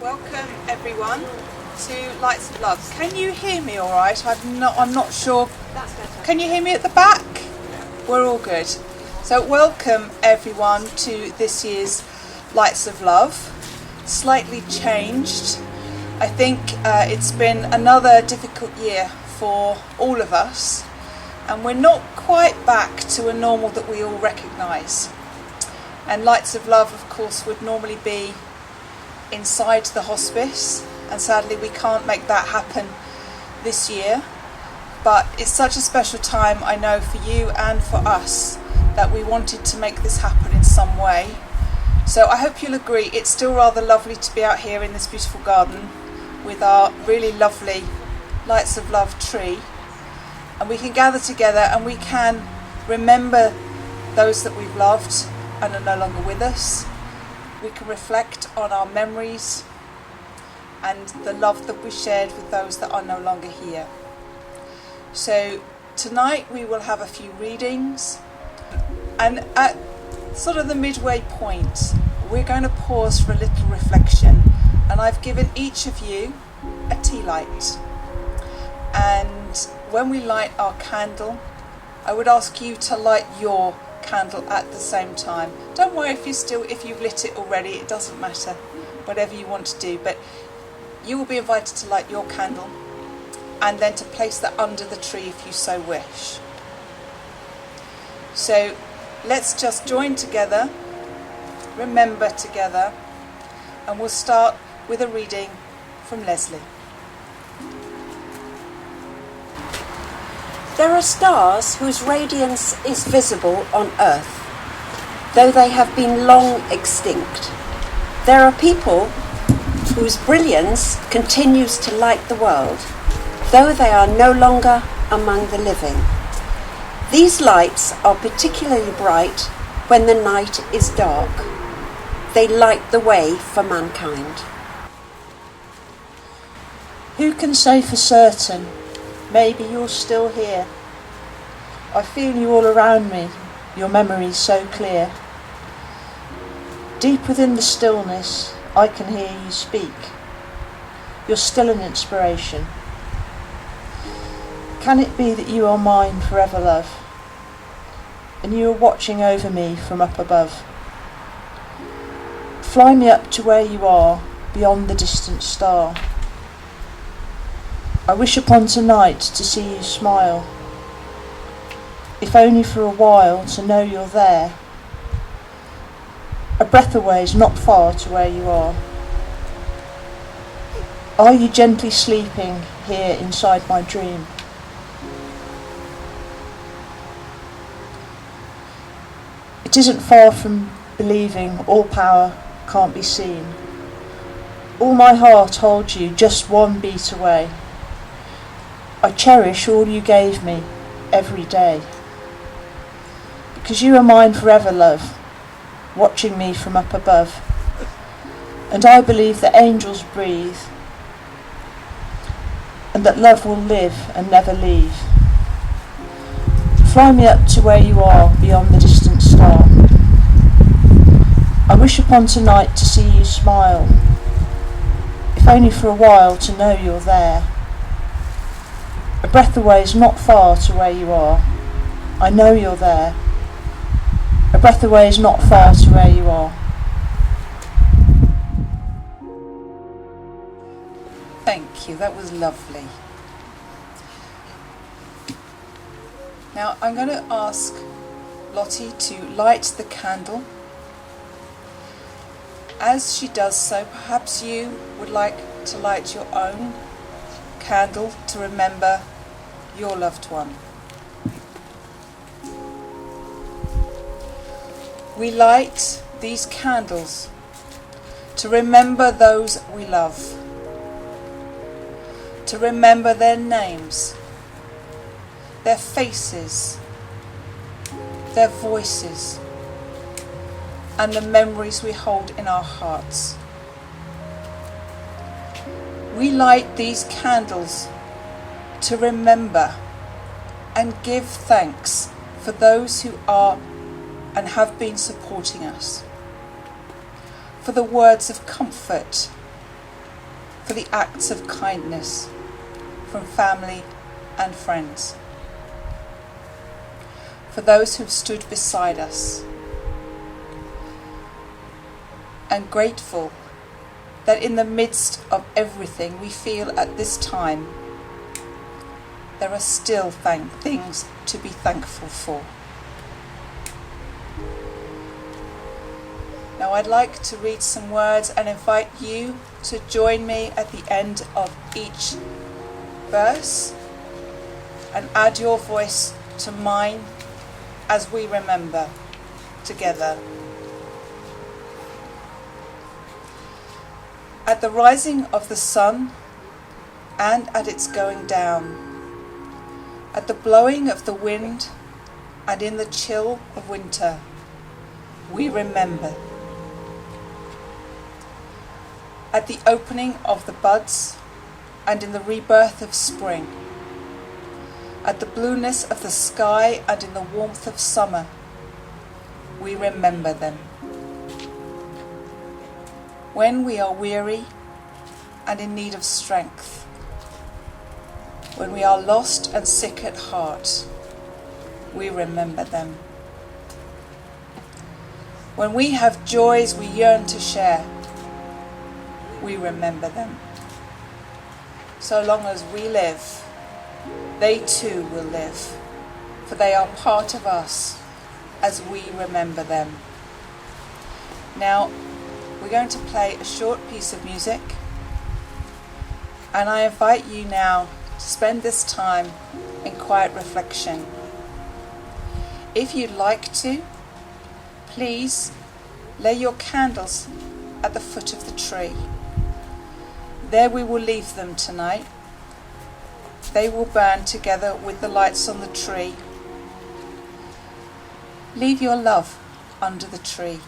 Welcome everyone to Lights of Love. Can you hear me all right? I'm not sure. That's better. Can you hear me at the back? We're all good. So welcome everyone to this year's Lights of Love. Slightly changed. I think it's been another difficult year for all of us, and we're not quite back to a normal that we all recognise. And Lights of Love, of course, would normally be inside the hospice, and sadly we can't make that happen this year. But it's such a special time, I know, for you and for us, that we wanted to make this happen in some way. So I hope you'll agree, it's still rather lovely to be out here in this beautiful garden with our really lovely Lights of Love tree, and we can gather together and we can remember those that we've loved and are no longer with us. We can reflect on our memories and the love that we shared with those that are no longer here. So tonight we will have a few readings, and at sort of the midway point we're going to pause for a little reflection, and I've given each of you a tea light, and when we light our candle I would ask you to light your candle at the same time. Don't worry if you've lit it already, it doesn't matter, whatever you want to do, but you will be invited to light your candle and then to place that under the tree if you so wish. So let's just join together, remember together, and we'll start with a reading from Leslie. There are stars whose radiance is visible on Earth, though they have been long extinct. There are people whose brilliance continues to light the world, though they are no longer among the living. These lights are particularly bright when the night is dark. They light the way for mankind. Who can say for certain? Maybe you're still here. I feel you all around me, your memories so clear. Deep within the stillness, I can hear you speak. You're still an inspiration. Can it be that you are mine forever, love? And you are watching over me from up above. Fly me up to where you are, beyond the distant star. I wish upon tonight to see you smile, if only for a while to know you're there. A breath away is not far to where you are. Are you gently sleeping here inside my dream? It isn't far from believing all power can't be seen. All my heart holds you just one beat away. I cherish all you gave me every day. Because you are mine forever, love, watching me from up above. And I believe that angels breathe, and that love will live and never leave. Fly me up to where you are, beyond the distant star. I wish upon tonight to see you smile, if only for a while to know you're there. A breath away is not far to where you are. I know you're there. A breath away is not far to where you are. Thank you, that was lovely. Now I'm going to ask Lottie to light the candle. As she does so, perhaps you would like to light your own candle to remember your loved one. We light these candles to remember those we love, to remember their names, their faces, their voices, and the memories we hold in our hearts. We light these candles to remember and give thanks for those who are and have been supporting us, for the words of comfort for the acts of kindness from family and friends, for those who've stood beside us, and grateful that in the midst of everything we feel at this time, there are still things to be thankful for. Now I'd like to read some words and invite you to join me at the end of each verse and add your voice to mine as we remember together. At the rising of the sun and at its going down, at the blowing of the wind and in the chill of winter, we remember. At the opening of the buds and in the rebirth of spring, at the blueness of the sky and in the warmth of summer, we remember them. When we are weary and in need of strength, when we are lost and sick at heart, we remember them. When we have joys we yearn to share, we remember them. So long as we live, they too will live, for they are part of us as we remember them. Now, we're going to play a short piece of music, and I invite you now to spend this time in quiet reflection. If you'd like to, please lay your candles at the foot of the tree. There we will leave them tonight. They will burn together with the lights on the tree. Leave your love under the tree.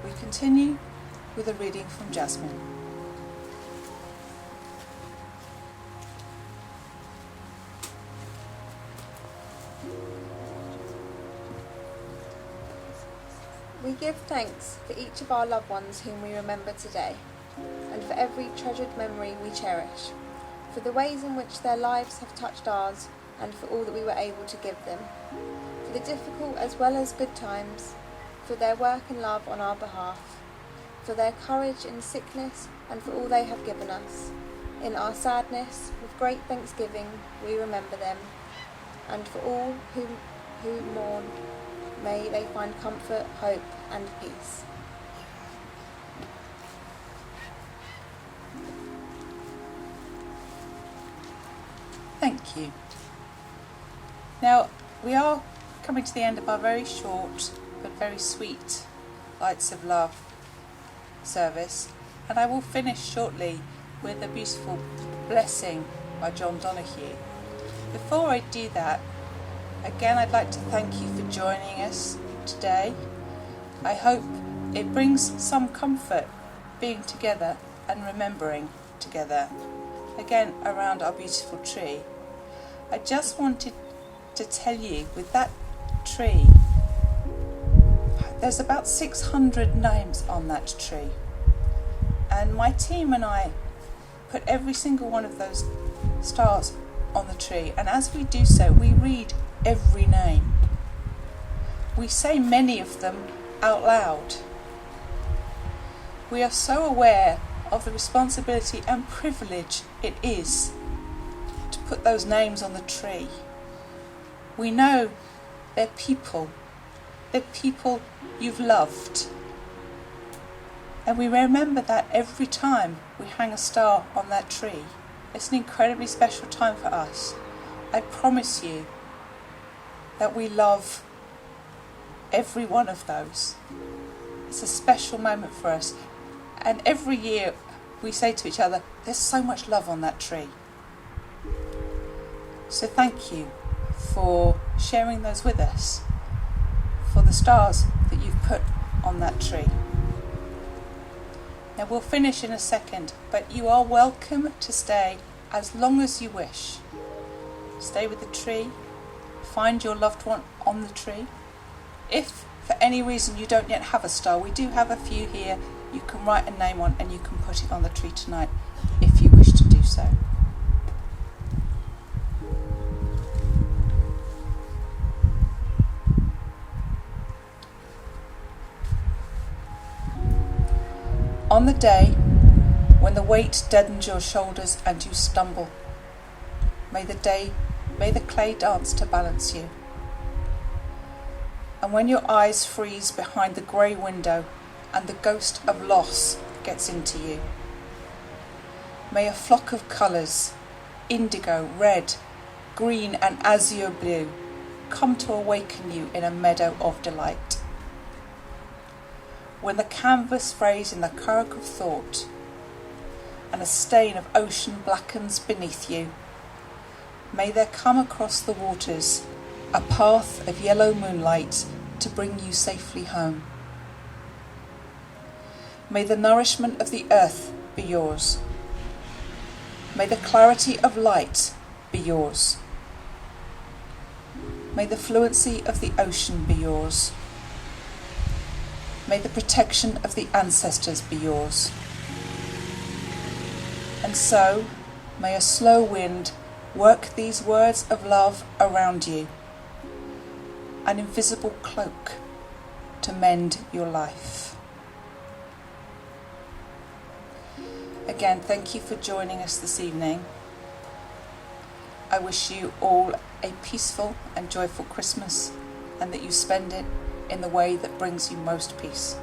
We continue with a reading from Jasmine. We give thanks for each of our loved ones whom we remember today, and for every treasured memory we cherish, for the ways in which their lives have touched ours, and for all that we were able to give them, for the difficult as well as good times, for their work and love on our behalf, for their courage in sickness, and for all they have given us. In our sadness, with great thanksgiving, we remember them, and for all who mourn, may they find comfort, hope, and peace. Thank you. Now, we are coming to the end of our very short but very sweet Lights of Love service, and I will finish shortly with a beautiful blessing by John Donahue. Before I do that, again I'd like to thank you for joining us today. I hope it brings some comfort being together and remembering together, again around our beautiful tree. I just wanted to tell you, with that tree, there's about 600 names on that tree, and my team and I put every single one of those stars on the tree, and as we do so we read every name. We say many of them out loud. We are so aware of the responsibility and privilege it is to put those names on the tree. We know they're people you've loved, and we remember that every time we hang a star on that tree. It's an incredibly special time for us. I promise you that we love every one of those. It's a special moment for us, and every year we say to each other, there's so much love on that tree. So thank you for sharing those with us, for the stars that you've put on that tree. Now we'll finish in a second, but you are welcome to stay as long as you wish. Stay with the tree, find your loved one on the tree. If for any reason you don't yet have a star, we do have a few here you can write a name on, and you can put it on the tree tonight if you wish to do so. On the day when the weight deadens your shoulders and you stumble, may the clay dance to balance you. And when your eyes freeze behind the grey window and the ghost of loss gets into you, may a flock of colours, indigo, red, green and azure blue, come to awaken you in a meadow of delight. When the canvas frays in the kirk of thought and a stain of ocean blackens beneath you, may there come across the waters a path of yellow moonlight to bring you safely home. May the nourishment of the earth be yours. May the clarity of light be yours. May the fluency of the ocean be yours. May the protection of the ancestors be yours. And so, may a slow wind work these words of love around you, an invisible cloak to mend your life. Again, thank you for joining us this evening. I wish you all a peaceful and joyful Christmas, and that you spend it in the way that brings you most peace.